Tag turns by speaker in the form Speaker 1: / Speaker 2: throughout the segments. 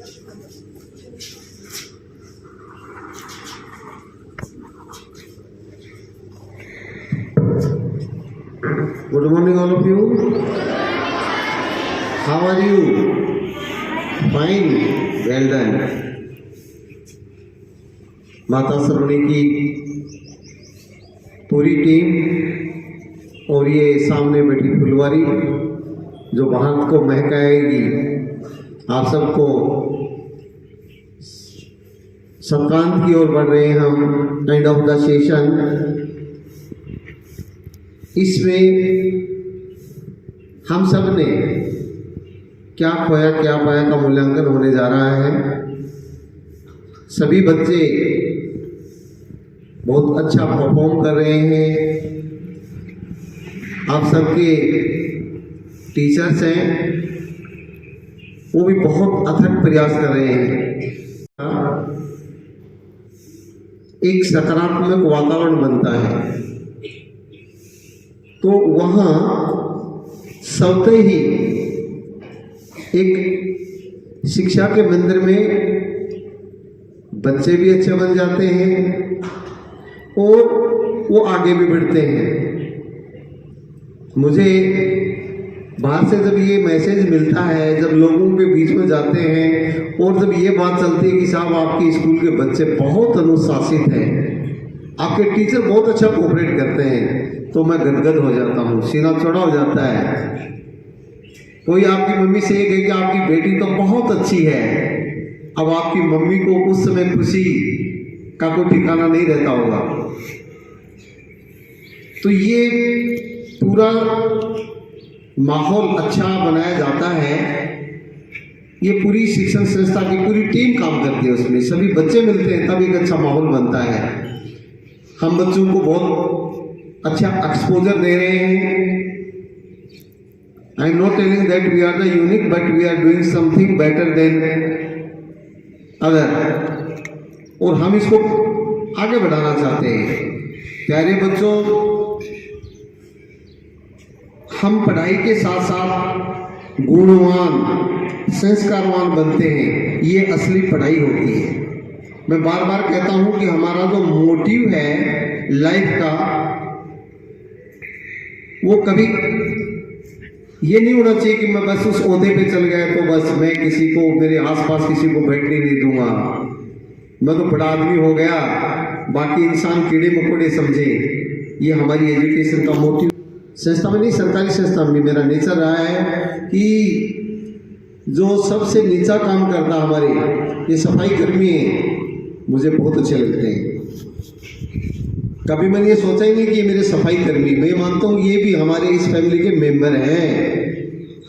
Speaker 1: Good morning, all of you. How are you? Fine. Well done. माता सरोनी की पूरी team और ये सामने बैठी फुलवारी जो भारत को महकाएगी, आप सबको संक्रांत की ओर बढ़ रहे हैं हम। एंड ऑफ द सेशन, इसमें हम सब ने क्या खोया क्या पाया का मूल्यांकन होने जा रहा है। सभी बच्चे बहुत अच्छा परफॉर्म कर रहे हैं। आप सबके टीचर्स हैं, वो भी बहुत अथक प्रयास कर रहे हैं। एक सकारात्मक वातावरण बनता है तो वहाँ सबसे ही एक शिक्षा के मंदिर में बच्चे भी अच्छे बन जाते हैं और वो आगे भी बढ़ते हैं। मुझे बाहर से जब ये मैसेज मिलता है, जब लोगों के बीच में जाते हैं और जब ये बात चलती है कि साहब आपके स्कूल के बच्चे बहुत अनुशासित हैं, आपके टीचर बहुत अच्छा कोऑपरेट करते हैं, तो मैं गदगद हो जाता हूँ, सीना चौड़ा हो जाता है। कोई आपकी मम्मी से ये कहे कि आपकी बेटी तो बहुत अच्छी है, अब आपकी मम्मी को उस समय खुशी का कोई ठिकाना नहीं रहता होगा। तो ये पूरा माहौल अच्छा बनाया जाता है। ये पूरी शिक्षण संस्था की पूरी टीम काम करती है, उसमें सभी बच्चे मिलते हैं तब एक अच्छा माहौल बनता है। हम बच्चों को बहुत अच्छा एक्सपोजर दे रहे हैं। I am not telling that we are the unique, but we are doing something better than other, और हम इसको आगे बढ़ाना चाहते हैं। प्यारे बच्चों, हम पढ़ाई के साथ साथ गुणवान संस्कारवान बनते हैं, ये असली पढ़ाई होती है। मैं बार बार कहता हूं कि हमारा जो मोटिव है लाइफ का, वो कभी ये नहीं होना चाहिए कि मैं बस उस ओहदे पे चल गया तो बस मैं किसी को, मेरे आसपास किसी को बैठने नहीं दूंगा, मैं तो बड़ा आदमी हो गया, बाकी इंसान कीड़े मकोड़े समझे। ये हमारी एजुकेशन का मोटिव संस्था में नहीं, सरकारी संस्था में मेरा नेचर रहा है कि जो सबसे नीचा काम करता हमारे ये सफाई कर्मी है, मुझे बहुत अच्छे लगते हैं। कभी मैंने ये सोचा ही नहीं कि ये मेरे सफाई कर्मी, मैं मानता हूँ ये भी हमारे इस फैमिली के मेंबर हैं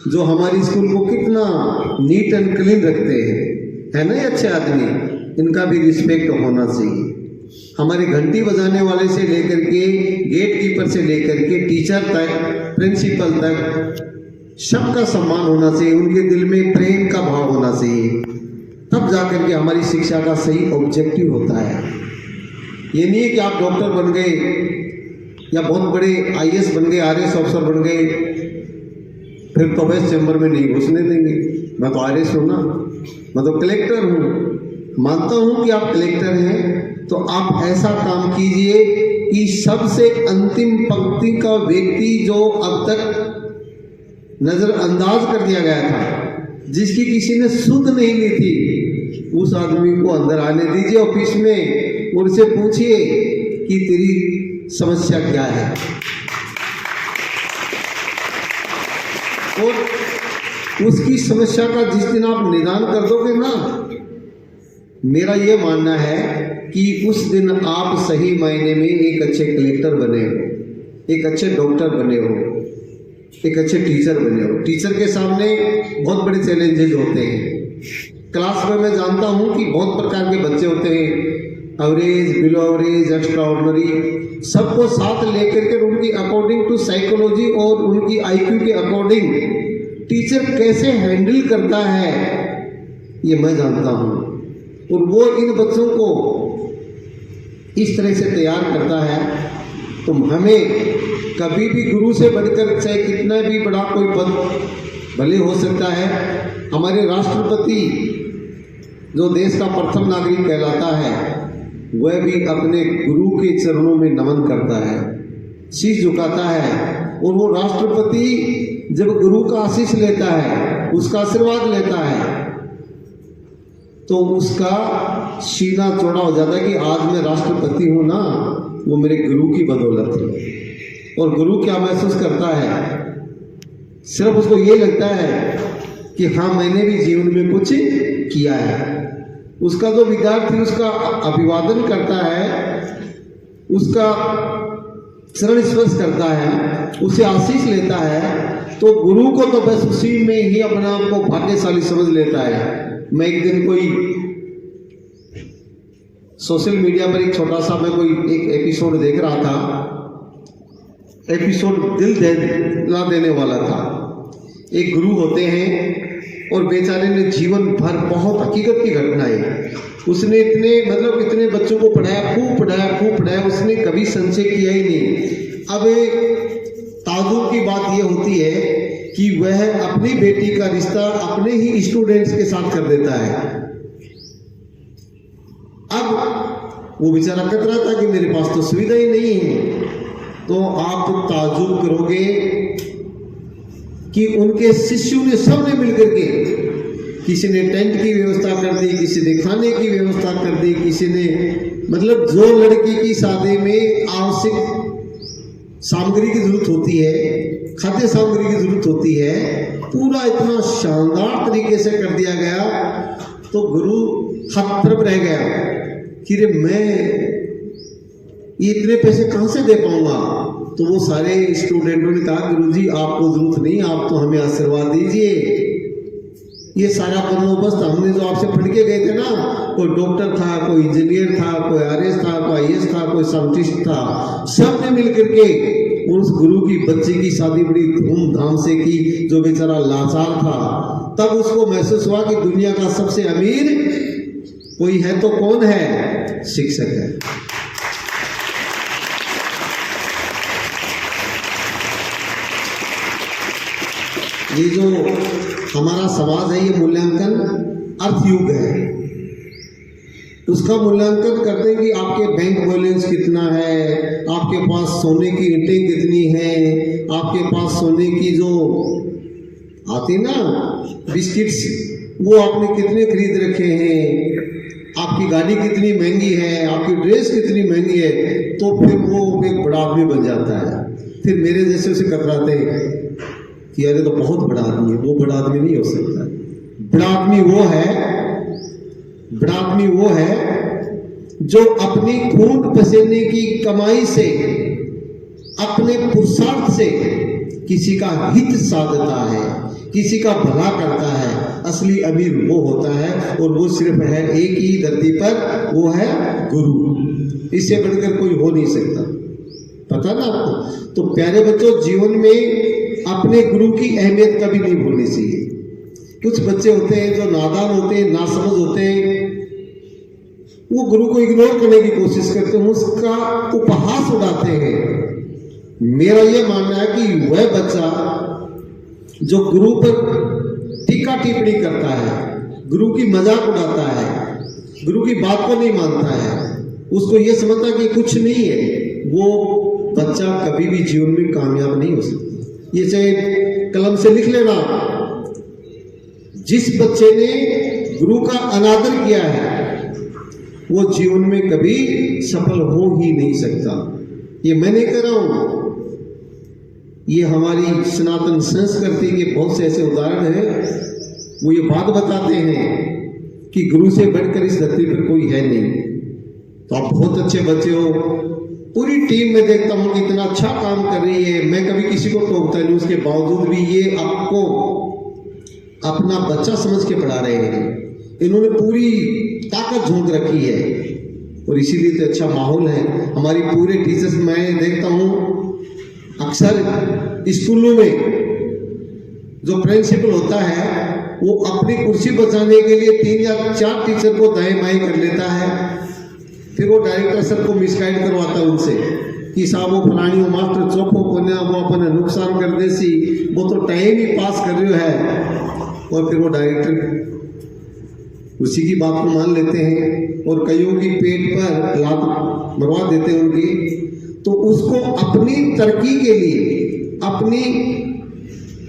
Speaker 1: जो हमारे स्कूल को कितना नीट एंड क्लीन रखते हैं, है ना। ये अच्छे आदमी, इनका भी रिस्पेक्ट होना चाहिए। हमारे घंटी बजाने वाले से लेकर के गेट कीपर से लेकर के टीचर तक, प्रिंसिपल तक, सबका सम्मान होना चाहिए। उनके दिल में प्रेम का भाव होना चाहिए, तब जाकर के हमारी शिक्षा का सही ऑब्जेक्टिव होता है। ये नहीं है कि आप डॉक्टर बन गए या बहुत बड़े आईएएस बन गए, आरएस ऑफिसर बन गए, फिर तो बस चैम्बर में नहीं घुसने देंगे। मैं तो आरएस हूँ ना, मैं तो कलेक्टर हूँ। मानता हूँ कि आप कलेक्टर हैं, तो आप ऐसा काम कीजिए कि सबसे अंतिम पंक्ति का व्यक्ति जो अब तक नजरअंदाज कर दिया गया था, जिसकी किसी ने सुध नहीं ली थी, उस आदमी को अंदर आने दीजिए ऑफिस में, उनसे पूछिए कि तेरी समस्या क्या है, और उसकी समस्या का जिस दिन आप निदान कर दोगे ना, मेरा ये मानना है कि उस दिन आप सही मायने में एक अच्छे कलेक्टर बने हो, एक अच्छे डॉक्टर बने हो, एक अच्छे टीचर बने हो। टीचर के सामने बहुत बड़े चैलेंजेस होते हैं। क्लास में मैं जानता हूँ कि बहुत प्रकार के बच्चे होते हैं, average, below average, extra ordinary, सबको साथ लेकर के उनकी अकॉर्डिंग टू साइकोलॉजी और उनकी आईक्यू के अकॉर्डिंग टीचर कैसे हैंडल करता है, ये मैं जानता हूँ। और वो इन बच्चों को इस तरह से तैयार करता है। तो हमें कभी भी गुरु से बढ़कर, चाहे कितना भी बड़ा कोई पद भले हो सकता है, हमारे राष्ट्रपति जो देश का प्रथम नागरिक कहलाता है, वह भी अपने गुरु के चरणों में नमन करता है, शीश झुकाता है। और वो राष्ट्रपति जब गुरु का आशीष लेता है, उसका आशीर्वाद लेता है, तो उसका सीना चौड़ा हो जाता है कि आज मैं राष्ट्रपति हूं ना, वो मेरे गुरु की बदौलत है। और गुरु क्या महसूस करता है? सिर्फ उसको ये लगता है कि हाँ, मैंने भी जीवन में कुछ किया है। उसका जो विद्यार्थी उसका अभिवादन करता है, उसका चरण स्पर्श करता है, उसे आशीष लेता है, तो गुरु को तो बस उसी में ही अपने आप को भाग्यशाली समझ लेता है। मैं एक दिन कोई सोशल मीडिया पर एक छोटा सा मैं कोई एक एपिसोड देख रहा था। एपिसोड दिल दहला देने वाला था। एक गुरु होते हैं और बेचारे ने जीवन भर बहुत हकीकत की घटनाएं, उसने इतने बच्चों को पढ़ाया, खूब पढ़ाया, उसने कभी संचय किया ही नहीं। अब ताजुब की बात यह होती है कि वह अपनी बेटी का रिश्ता अपने ही स्टूडेंट्स के साथ कर देता है। अब वो बेचारा कतरा था कि मेरे पास तो सुविधा ही नहीं है। तो आप ताजुब करोगे कि उनके शिष्यों ने सबने मिलकर के, किसी ने टेंट की व्यवस्था कर दी, किसी ने खाने की व्यवस्था कर दी, किसी ने जो लड़की की शादी में आवश्यक सामग्री की जरूरत होती है, खाद्य सामग्री की जरूरत होती है, पूरा इतना शानदार तरीके से कर दिया गया। तो गुरु हतप्रभ रह गया कि रे मैं ये इतने पैसे कहाँ से दे पाऊंगा। तो वो सारे स्टूडेंटों ने कहा, गुरुजी आपको जरूरत नहीं, आप तो हमें आशीर्वाद दीजिए। ये सारा बंदोबस्त हमने जो आपसे पढ़ के गए थे ना, कोई डॉक्टर था, कोई इंजीनियर था, कोई आरएस था, कोई आईएएस था, कोई साइंटिस्ट था, सब ने मिलकर के उस गुरु की बच्ची की शादी बड़ी धूमधाम से की। जो बेचारा लाचार था, तब उसको महसूस हुआ कि दुनिया का सबसे अमीर कोई है तो कौन है? शिक्षक है। ये जो हमारा समाज है, ये मूल्यांकन अर्थयुग है। उसका मूल्यांकन करते हैं कि आपके बैंक बैलेंस कितना है, आपके पास सोने की ईंटें कितनी हैं, आपके पास सोने की जो आती ना बिस्किट्स, वो आपने कितने खरीद रखे हैं, आपकी गाड़ी कितनी महंगी है, आपकी ड्रेस कितनी महंगी है। तो फिर वो एक बड़ा आदमी बन जाता है। फिर मेरे जैसे उसे कतराते हैं कि अरे तो बहुत बड़ा आदमी है। वो बड़ा आदमी नहीं हो सकता। बड़ा आदमी वो है जो अपनी खून पसीने की कमाई से, अपने पुरुषार्थ से किसी का हित साधता है, किसी का भला करता है। असली अमीर वो होता है, और वो सिर्फ है एक ही धरती पर, वो है गुरु। इससे बढ़कर कोई हो नहीं सकता। पता ना आपको? तो प्यारे बच्चों, जीवन में अपने गुरु की अहमियत कभी नहीं भूलनी चाहिए। कुछ बच्चे होते हैं जो नादान होते हैं, नासमझ होते हैं, वो गुरु को इग्नोर करने की कोशिश करते हैं, उसका उपहास उड़ाते हैं। मेरा यह मानना है कि वह बच्चा जो गुरु पर टीका टिप्पणी करता है, गुरु की मजाक उड़ाता है, गुरु की बात को नहीं मानता है, उसको यह समझता कि कुछ नहीं है, वो बच्चा कभी भी जीवन में कामयाब नहीं हो सकता। ये चाहे कलम से लिख लेना, जिस बच्चे ने गुरु का अनादर किया है वो जीवन में कभी सफल हो ही नहीं सकता। ये मैं नहीं कह रहा हूं, ये हमारी सनातन संस्कृति के बहुत से ऐसे उदाहरण हैं। वो ये बात बताते हैं कि गुरु से बढ़कर इस धरती पर कोई है नहीं। तो आप बहुत अच्छे बच्चे हो, पूरी टीम में देखता हूं कि इतना अच्छा काम कर रही है, मैं कभी किसी को टोकता नहीं, उसके बावजूद भी ये आपको अपना बच्चा समझ के पढ़ा रहे हैं। इन्होंने पूरी ताकत झोंक रखी है, और इसीलिए तो अच्छा माहौल है। हमारी पूरे टीचर्स, मैं देखता हूँ अक्सर स्कूलों में जो प्रिंसिपल होता है वो अपनी कुर्सी बचाने के लिए 3 या 4 टीचर को दाएं बाएं कर लेता है। फिर वो डायरेक्टर सर को मिसगाइड करवाता है उनसे कि साहब वो फलानी वो मास्टर चौको को ना वो अपने नुकसान कर दे सी, वो तो टाइम ही पास कर रहे है। और फिर वो डायरेक्टर उसी की बात को मान लेते हैं और कईयों की पेट पर लात मरवा देते हैं उनकी। तो उसको अपनी तरक्की के लिए, अपनी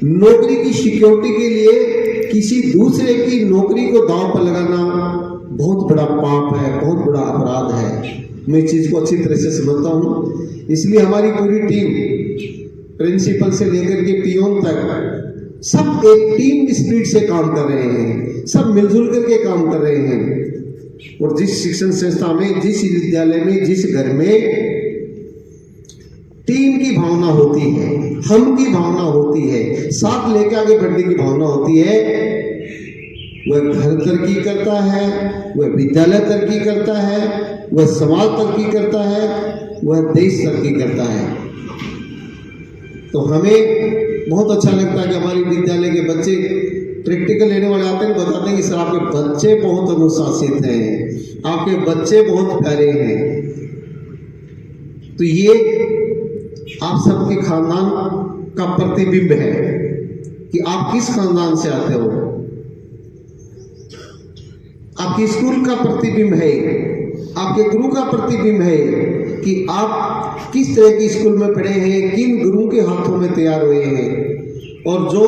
Speaker 1: नौकरी की सिक्योरिटी के लिए किसी दूसरे की नौकरी को दांव पर लगाना बहुत बड़ा पाप है, बहुत बड़ा अपराध है। मैं इस चीज़ को अच्छी तरह से समझता हूँ। इसलिए हमारी पूरी टीम, प्रिंसिपल से लेकर के पियोन तक, सब एक टीम स्पिरिट से काम कर रहे हैं, सब मिलजुल करके काम कर रहे हैं। और जिस शिक्षण संस्था में, जिस विद्यालय में, जिस घर में टीम की भावना होती है, हम की भावना होती है, साथ लेके आगे बढ़ने की भावना होती है, वह घर तरक्की करता है, वह विद्यालय तरक्की करता है, वह समाज तरक्की करता है, वह देश तरक्की करता है। तो हमें बहुत अच्छा लगता है कि हमारी विद्यालय के बच्चे प्रैक्टिकल लेने वाले आते हैं, बताते हैं कि सर आपके बच्चे बहुत अनुशासित हैं, आपके बच्चे बहुत प्यारे हैं। तो ये आप सबके खानदान का प्रतिबिंब है कि आप किस खानदान से आते हो। आपके स्कूल का प्रतिबिंब है, आपके गुरु का प्रतिबिंब है कि आप किस तरह के स्कूल में पढ़े हैं, किन गुरु के हाथों में तैयार हुए हैं। और जो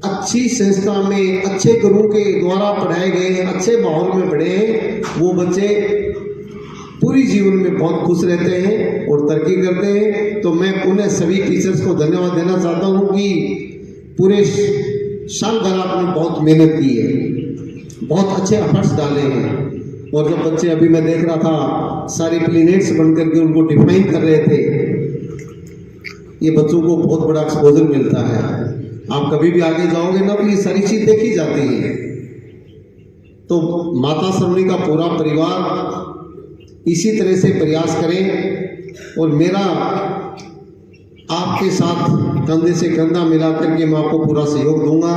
Speaker 1: अच्छी संस्था में, अच्छे गुरु के द्वारा पढ़ाए गए हैं, अच्छे माहौल में पढ़े हैं, वो बच्चे पूरी जीवन में बहुत खुश रहते हैं और तरक्की करते हैं। तो मैं उन्हें सभी टीचर्स को धन्यवाद देना चाहता हूँ कि पूरे साल भर आपने बहुत मेहनत की है, बहुत अच्छे एफर्ट्स डाले हैं। और जब बच्चे, अभी मैं देख रहा था, सारे प्लेनेट्स बन करके उनको डिफाइन कर रहे थे, ये बच्चों को बहुत बड़ा एक्सपोजर मिलता है। आप कभी भी आगे जाओगे ना तो ये सारी चीज देखी जाती है। तो माता सरवणी का पूरा परिवार इसी तरह से प्रयास करें और मेरा आपके साथ कंधे से कंधा मिला करके मैं आपको पूरा सहयोग दूंगा।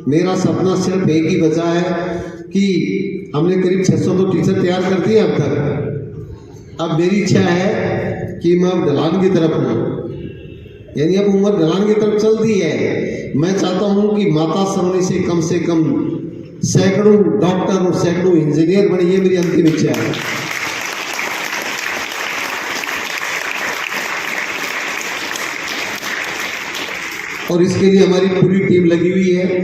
Speaker 1: मेरा सपना सिर्फ एक ही बचा है कि हमने करीब 600 तो टीचर तैयार कर दिए अब तक। अब मेरी इच्छा है कि मैं अब ढलान की तरफ हूँ, यानी अब उम्र ढलान की तरफ चल दी है। मैं चाहता हूँ कि माता सरवणी से कम सैकड़ों डॉक्टर और सैकड़ों इंजीनियर बने, ये मेरी अंतिम इच्छा है। और इसके लिए हमारी पूरी टीम लगी हुई है।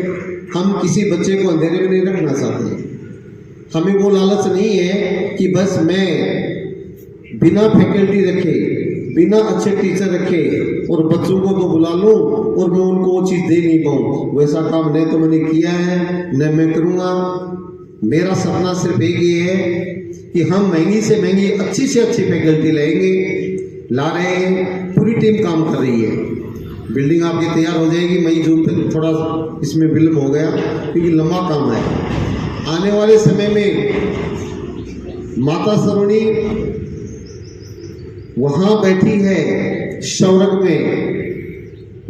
Speaker 1: हम किसी बच्चे को अंधेरे में नहीं रखना चाहते। हमें वो लालच नहीं है कि बस मैं बिना फैकल्टी रखे, बिना अच्छे टीचर रखे और बच्चों को तो बुला लूं और मैं उनको वो चीज़ दे नहीं पाऊँ। वैसा काम नहीं तो मैंने किया है, न मैं करूँगा। मेरा सपना सिर्फ एक ही है कि हम महंगी से महंगी, अच्छी से अच्छी फैकल्टी लाएंगे, ला रहे हैं। पूरी टीम काम कर रही है। बिल्डिंग आपकी तैयार हो जाएगी मई जून तक। थोड़ा इसमें विलम्ब हो गया क्योंकि लंबा काम है। आने वाले समय में माता सरवणी वहां बैठी है शौरग में,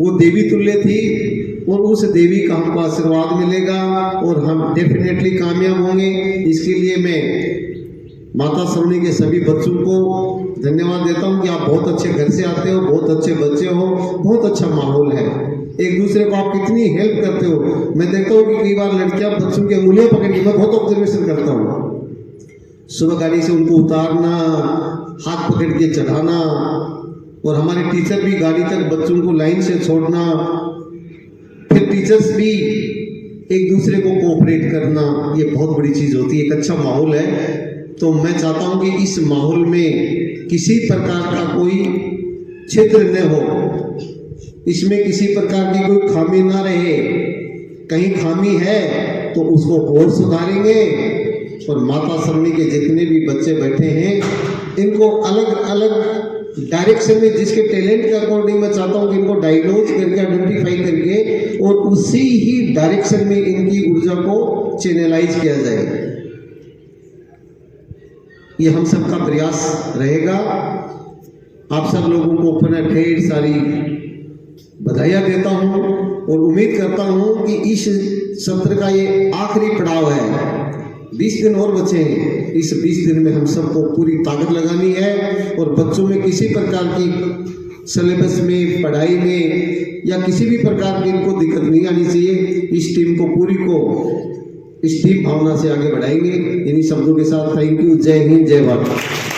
Speaker 1: वो देवी तुल्य थी और उस देवी का हमको आशीर्वाद मिलेगा और हम डेफिनेटली कामयाब होंगे। इसके लिए मैं माता सरवणी के सभी बच्चों को धन्यवाद देता हूं कि आप बहुत अच्छे घर से आते हो, बहुत अच्छे बच्चे हो, बहुत अच्छा माहौल है, एक दूसरे को आप कितनी हेल्प करते हो। मैं देखता हूँ कि कई बार लड़कियां बच्चों की अंगुलियां पकड़ के, मैं बहुत ऑब्जर्वेशन करता हूँ, सुबह गाड़ी से उनको उतारना, हाथ पकड़ के चढ़ाना, और हमारे टीचर भी गाड़ी तक बच्चों को लाइन से छोड़ना, फिर टीचर्स भी एक दूसरे को कोऑपरेट करना, ये बहुत बड़ी चीज़ होती है। एक अच्छा माहौल है। तो मैं चाहता हूँ कि इस माहौल में किसी प्रकार का कोई छिद्र न हो, इसमें किसी प्रकार की कोई खामी ना रहे। कहीं खामी है तो उसको और सुधारेंगे। और माता सरवणी के जितने भी बच्चे बैठे हैं, इनको अलग अलग डायरेक्शन में, जिसके टैलेंट के अकॉर्डिंग मैं चाहता हूँ कि इनको डायग्नोज करके, आइडेंटिफाई करके और उसी ही डायरेक्शन में इनकी ऊर्जा को चैनलाइज किया जाए। ये हम सबका प्रयास रहेगा। आप सब लोगों को पुनः ढेर सारी बधाइयाँ देता हूँ और उम्मीद करता हूँ कि इस सत्र का ये आखिरी पड़ाव है। 20 दिन और बचे हैं। इस 20 दिन में हम सबको पूरी ताकत लगानी है और बच्चों में किसी प्रकार की सिलेबस में, पढ़ाई में या किसी भी प्रकार की इनको दिक्कत नहीं आनी चाहिए। इस टीम को पूरी को इस टीम भावना से आगे बढ़ाएंगे। इन्हीं शब्दों के साथ थैंक यू, जय हिंद, जय भारत।